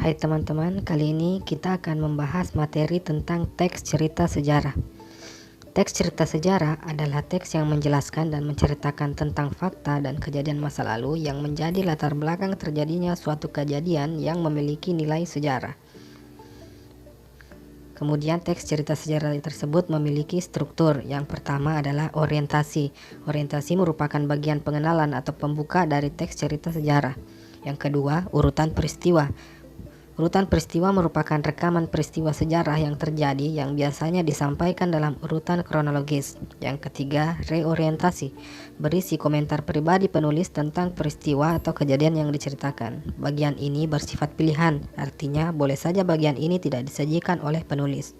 Hai teman-teman, kali ini kita akan membahas materi tentang teks cerita sejarah. Teks cerita sejarah adalah teks yang menjelaskan dan menceritakan tentang fakta dan kejadian masa lalu yang menjadi latar belakang terjadinya suatu kejadian yang memiliki nilai sejarah. Kemudian teks cerita sejarah tersebut memiliki struktur. Yang pertama adalah orientasi. Orientasi merupakan bagian pengenalan atau pembuka dari teks cerita sejarah. Yang kedua, urutan peristiwa. Urutan peristiwa merupakan rekaman peristiwa sejarah yang terjadi yang biasanya disampaikan dalam urutan kronologis. Yang ketiga, reorientasi. Berisi komentar pribadi penulis tentang peristiwa atau kejadian yang diceritakan. Bagian ini bersifat pilihan, artinya boleh saja bagian ini tidak disajikan oleh penulis.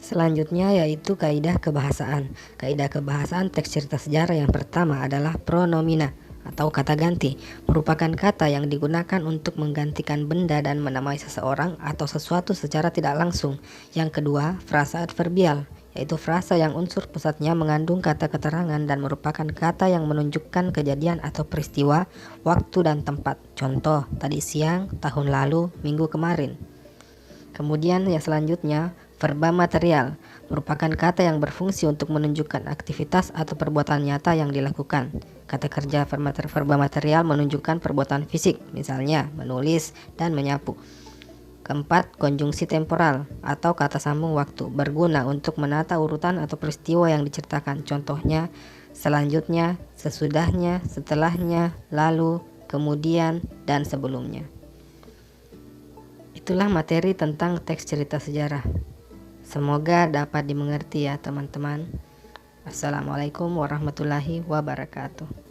Selanjutnya yaitu kaidah kebahasaan. Kaidah kebahasaan teks cerita sejarah yang pertama adalah pronomina atau kata ganti, merupakan kata yang digunakan untuk menggantikan benda dan menamai seseorang atau sesuatu secara tidak langsung. Yang kedua, frasa adverbial, yaitu frasa yang unsur pusatnya mengandung kata keterangan dan merupakan kata yang menunjukkan kejadian atau peristiwa, waktu dan tempat. Contoh, tadi siang, tahun lalu, minggu kemarin. Kemudian yang selanjutnya, verba material, merupakan kata yang berfungsi untuk menunjukkan aktivitas atau perbuatan nyata yang dilakukan. Kata kerja verba material menunjukkan perbuatan fisik, misalnya menulis dan menyapu. Keempat, konjungsi temporal atau kata sambung waktu, berguna untuk menata urutan atau peristiwa yang diceritakan. Contohnya, selanjutnya, sesudahnya, setelahnya, lalu, kemudian, dan sebelumnya. Itulah materi tentang teks cerita sejarah. Semoga dapat dimengerti ya teman-teman. Assalamualaikum warahmatullahi wabarakatuh.